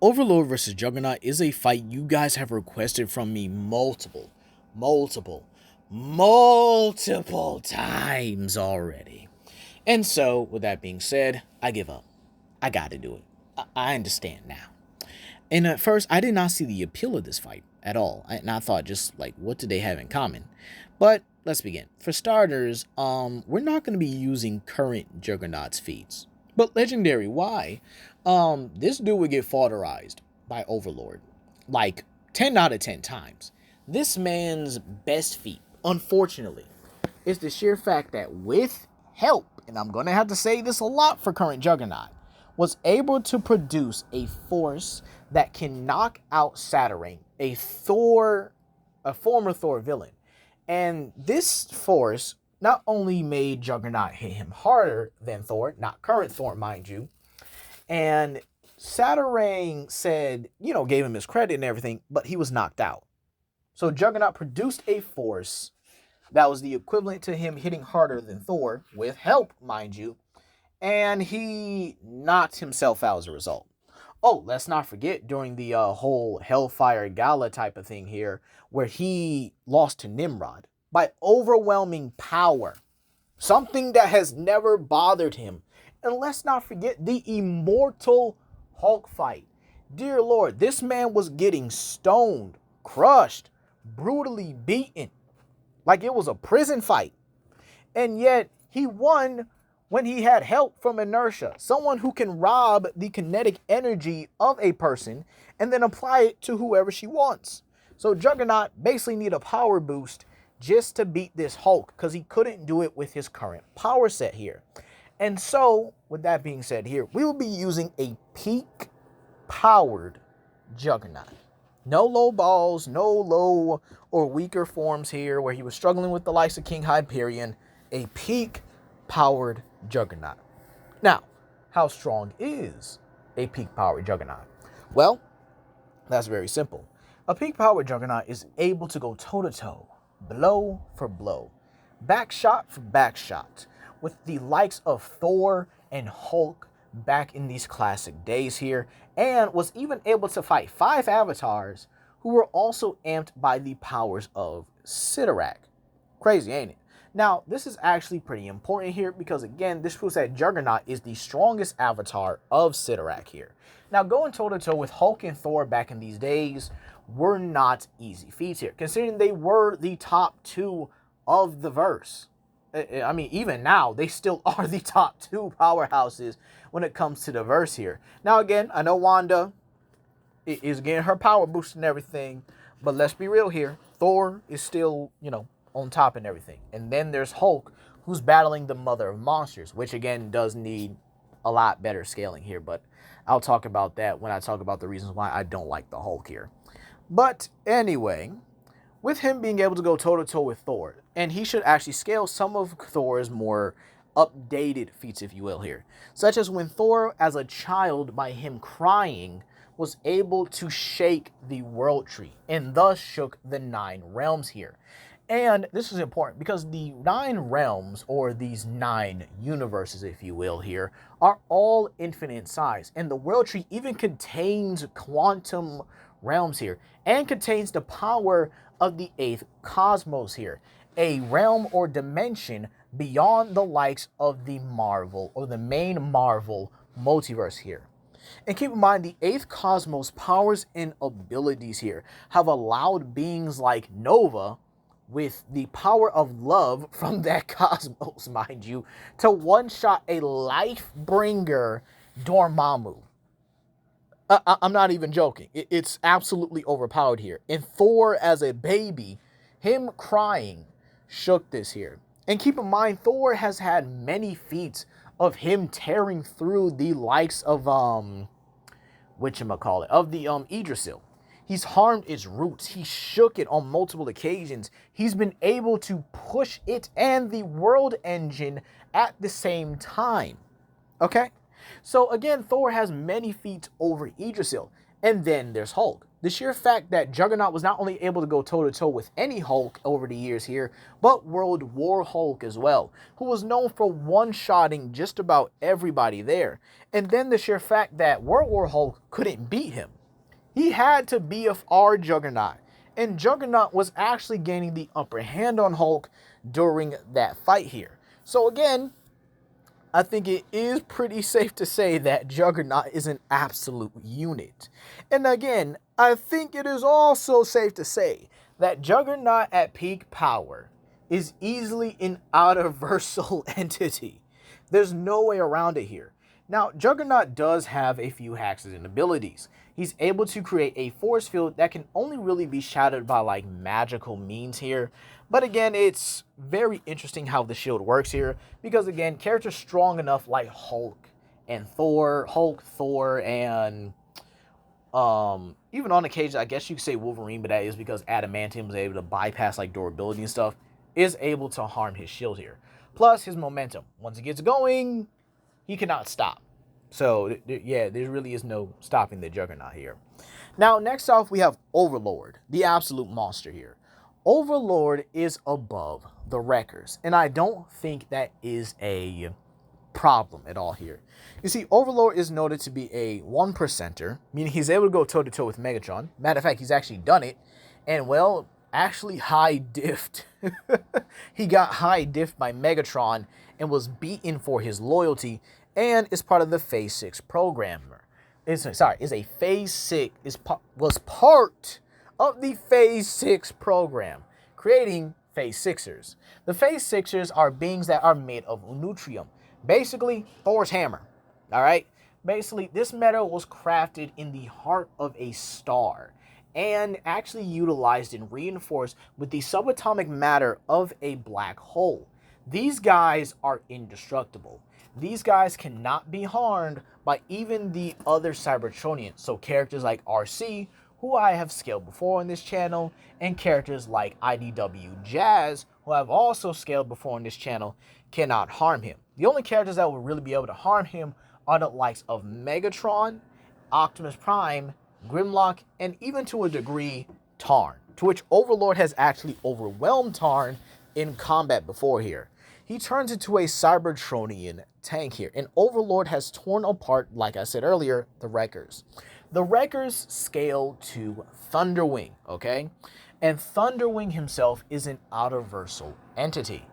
Overlord versus Juggernaut is a fight you guys have requested from me multiple, multiple times already. And so, with that being said, I give up. I gotta do it. I understand now. And at first, I did not see the appeal of this fight at all. And I thought, just like, what do they have in common? But let's begin. For starters, we're not going to be using current Juggernaut's feats. But legendary, why? This dude would get fodderized by Overlord like 10 out of 10 times. This man's best feat, unfortunately, is the sheer fact that with help, and I'm going to have to say this a lot for current Juggernaut, was able to produce a force that can knock out Saturn, a former Thor villain. And this force not only made Juggernaut hit him harder than Thor, not current Thor, mind you, and Saturn said, gave him his credit and everything, but he was knocked out. So Juggernaut produced a force that was the equivalent to him hitting harder than Thor, with help, mind you, and he knocked himself out as a result. Oh, let's not forget during the whole Hellfire Gala type of thing here, where he lost to Nimrod by overwhelming power. Something that has never bothered him. And let's not forget the immortal Hulk fight. Dear Lord, this man was getting stoned, crushed, brutally beaten, like it was a prison fight. And yet he won when he had help from inertia, someone who can rob the kinetic energy of a person and then apply it to whoever she wants. So Juggernaut basically need a power boost just to beat this Hulk, because he couldn't do it with his current power set here. And so, with that being said here, we will be using a peak powered Juggernaut. No low balls, no low or weaker forms here where he was struggling with the likes of King Hyperion. A peak powered Juggernaut. Now, how strong is a peak powered Juggernaut? Well, that's very simple. A peak powered Juggernaut is able to go toe to toe, blow for blow, back shot for back shot, with the likes of Thor and Hulk back in these classic days here, and was even able to fight 5 avatars who were also amped by the powers of Sidorak. Crazy, ain't it? Now, this is actually pretty important here because, again, this proves that Juggernaut is the strongest avatar of Sidorak here. Now, going toe-to-toe with Hulk and Thor back in these days were not easy feats here, considering they were the top 2 of the verse. I mean, even now, they still are the top 2 powerhouses when it comes to the verse here. Now, again, I know Wanda is getting her power boost and everything, but let's be real here. Thor is still, on top and everything. And then there's Hulk, who's battling the mother of monsters, which again does need a lot better scaling here, but I'll talk about that when I talk about the reasons why I don't like the Hulk here. But anyway, with him being able to go toe-to-toe with Thor, and he should actually scale some of Thor's more updated feats, if you will, here, such as when Thor, as a child, by him crying, was able to shake the world tree, and thus shook the 9 realms here. And this is important because the 9 realms, or these 9 universes, if you will, here, are all infinite in size. And the world tree even contains quantum realms here, and contains the power of the 8th cosmos here, a realm or dimension beyond the likes of the Marvel, or the main Marvel multiverse here. And keep in mind, the 8th cosmos powers and abilities here have allowed beings like Nova, with the power of love from that cosmos, mind you, to one-shot a life-bringer Dormammu. I'm not even joking. It's absolutely overpowered here. And Thor, as a baby, him crying, shook this here. And keep in mind, Thor has had many feats of him tearing through the likes of, Yggdrasil. He's harmed its roots. He shook it on multiple occasions. He's been able to push it and the world engine at the same time. Okay? So again, Thor has many feats over Yggdrasil. And then there's Hulk. the sheer fact that Juggernaut was not only able to go toe-to-toe with any Hulk over the years here, but World War Hulk as well, who was known for one-shotting just about everybody there. And then the sheer fact that World War Hulk couldn't beat him. He had to BFR Juggernaut, and Juggernaut was actually gaining the upper hand on Hulk during that fight here. So again, I think it is pretty safe to say that Juggernaut is an absolute unit. And again, I think it is also safe to say that Juggernaut at peak power is easily an out-of-versal entity. There's no way around it here. Now, Juggernaut does have a few hacks and abilities. He's able to create a force field that can only really be shattered by like magical means here. But again, it's very interesting how the shield works here, because again, characters strong enough like Hulk, and even on occasion, I guess you could say Wolverine, but that is because adamantium is able to bypass like durability and stuff, is able to harm his shield here. Plus his momentum. Once it gets going, he cannot stop. So yeah, there really is no stopping the Juggernaut here. Now, next off, we have Overlord, the absolute monster here. Overlord is above the Wreckers, and I don't think that is a problem at all here. You see, Overlord is noted to be a 1%er, meaning he's able to go toe-to-toe with Megatron. Matter of fact, he's actually done it, and well, actually high diffed. He got high diffed by Megatron and was beaten for his loyalty, and is part of the Phase 6 programmer. Was part of the Phase 6 program, creating Phase 6ers. The Phase 6ers are beings that are made of neutrium, basically Thor's hammer. All right? Basically, this metal was crafted in the heart of a star and actually utilized and reinforced with the subatomic matter of a black hole. These guys are indestructible. These guys cannot be harmed by even the other Cybertronians. So characters like RC, who I have scaled before on this channel, and characters like IDW Jazz, who I've also scaled before on this channel, cannot harm him. The only characters that will really be able to harm him are the likes of Megatron, Optimus Prime, Grimlock, and even to a degree, Tarn, to which Overlord has actually overwhelmed Tarn in combat before here. He turns into a Cybertronian tank here, and Overlord has torn apart, like I said earlier, the Wreckers. The Wreckers scale to Thunderwing, okay? And Thunderwing himself is an out-of-versal entity.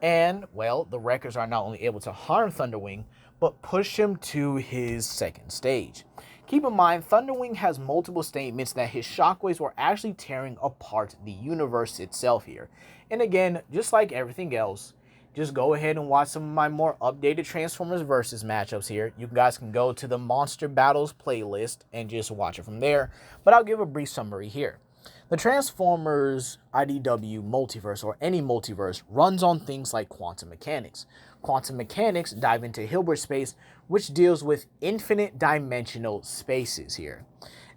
And, well, the Wreckers are not only able to harm Thunderwing, but push him to his second stage. Keep in mind, Thunderwing has multiple statements that his shockwaves were actually tearing apart the universe itself here. And again, just like everything else, just go ahead and watch some of my more updated Transformers versus matchups here. You guys can go to the Monster Battles playlist and just watch it from there. But I'll give a brief summary here. The Transformers IDW multiverse, or any multiverse, runs on things like quantum mechanics. Quantum mechanics dive into Hilbert space, which deals with infinite dimensional spaces here.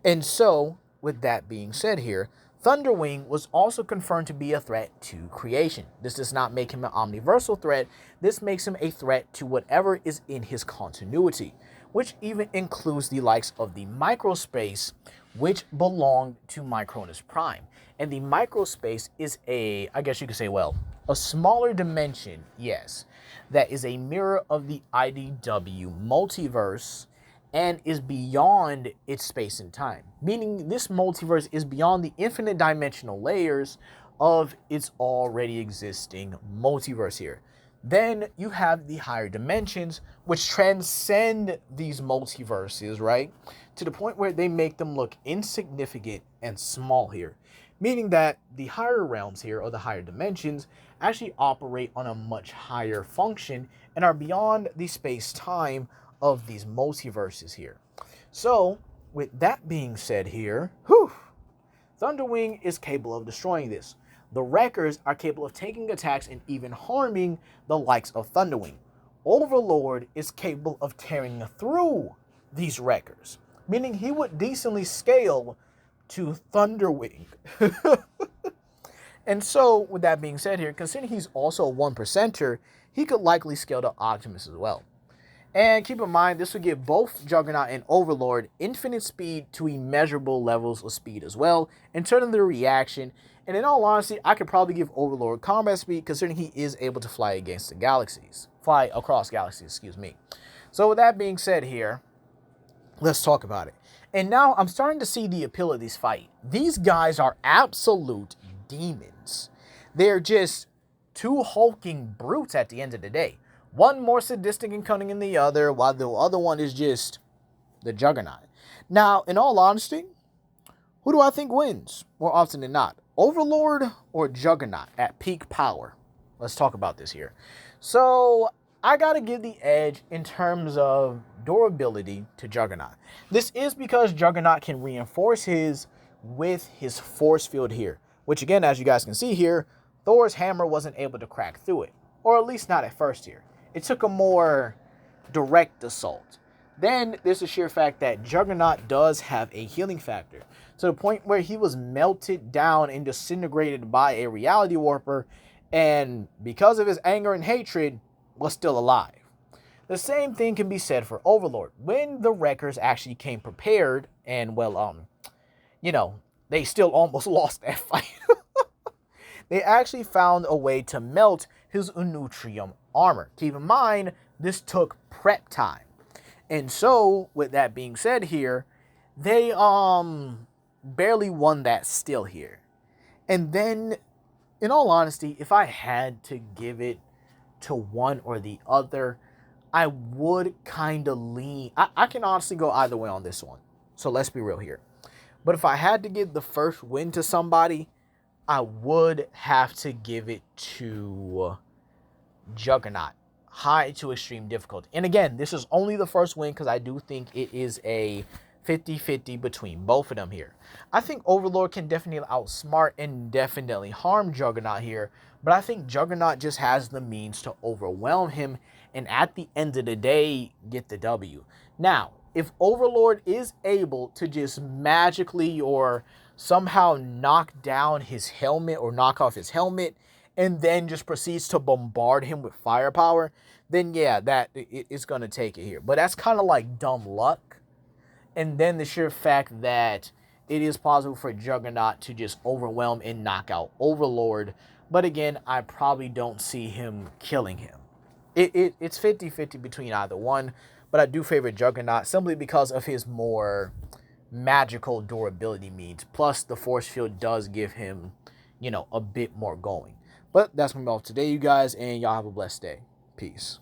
And so, with that being said here, Thunderwing was also confirmed to be a threat to creation. This does not make him an omniversal threat. This makes him a threat to whatever is in his continuity, which even includes the likes of the microspace, which belonged to Micronus Prime. And the microspace is a, I guess you could say, well, a smaller dimension, yes, that is a mirror of the IDW multiverse and is beyond its space and time. Meaning this multiverse is beyond the infinite dimensional layers of its already existing multiverse here. Then you have the higher dimensions, which transcend these multiverses, right? To the point where they make them look insignificant and small here. Meaning that the higher realms here, or the higher dimensions, actually operate on a much higher function and are beyond the space-time of these multiverses here. So, with that being said here, Thunderwing is capable of destroying this. The Wreckers are capable of taking attacks and even harming the likes of Thunderwing. Overlord is capable of tearing through these Wreckers, meaning he would decently scale to Thunderwing. And so, with that being said here, considering he's also a 1%er, he could likely scale to Optimus as well. And keep in mind, this would give both Juggernaut and Overlord infinite speed to immeasurable levels of speed as well, in turn of the reaction. And in all honesty, I could probably give Overlord combat speed, considering he is able to fly across galaxies, excuse me. So with that being said here, let's talk about it. And now I'm starting to see the appeal of this fight. These guys are absolute demons. They're just two hulking brutes at the end of the day. One more sadistic and cunning than the other, while the other one is just the Juggernaut. Now, in all honesty, who do I think wins more often than not? Overlord or Juggernaut at peak power? Let's talk about this here. So, I gotta give the edge in terms of durability to Juggernaut. This is because Juggernaut can reinforce his with his force field here, which again, as you guys can see here, Thor's hammer wasn't able to crack through it, or at least not at first here. It took a more direct assault. Then there's the sheer fact that Juggernaut does have a healing factor, to the point where he was melted down and disintegrated by a reality warper, and because of his anger and hatred, was still alive. The same thing can be said for Overlord. When the Wreckers actually came prepared, and they still almost lost that fight. They actually found a way to melt his Unutrium armor. Keep in mind, this took prep time. And so, with that being said here, they barely won that still here. And then, in all honesty, if I had to give it to one or the other, I would kind of lean. I can honestly go either way on this one. So let's be real here. But if I had to give the first win to somebody, I would have to give it to Juggernaut. High to extreme difficulty. And again, this is only the first win because I do think it is a 50-50 between both of them here. I think Overlord can definitely outsmart and definitely harm Juggernaut here, but I think Juggernaut just has the means to overwhelm him and at the end of the day, get the W. Now, if Overlord is able to just magically or somehow knock down his helmet or knock off his helmet and then just proceeds to bombard him with firepower, then yeah, that it's going to take it here. But that's kind of like dumb luck. And then the sheer fact that it is possible for Juggernaut to just overwhelm and knock out Overlord. But again, I probably don't see him killing him. It's 50-50 between either one. But I do favor Juggernaut simply because of his more magical durability means. Plus, the force field does give him, a bit more going. But that's going to be all today, you guys. And y'all have a blessed day. Peace.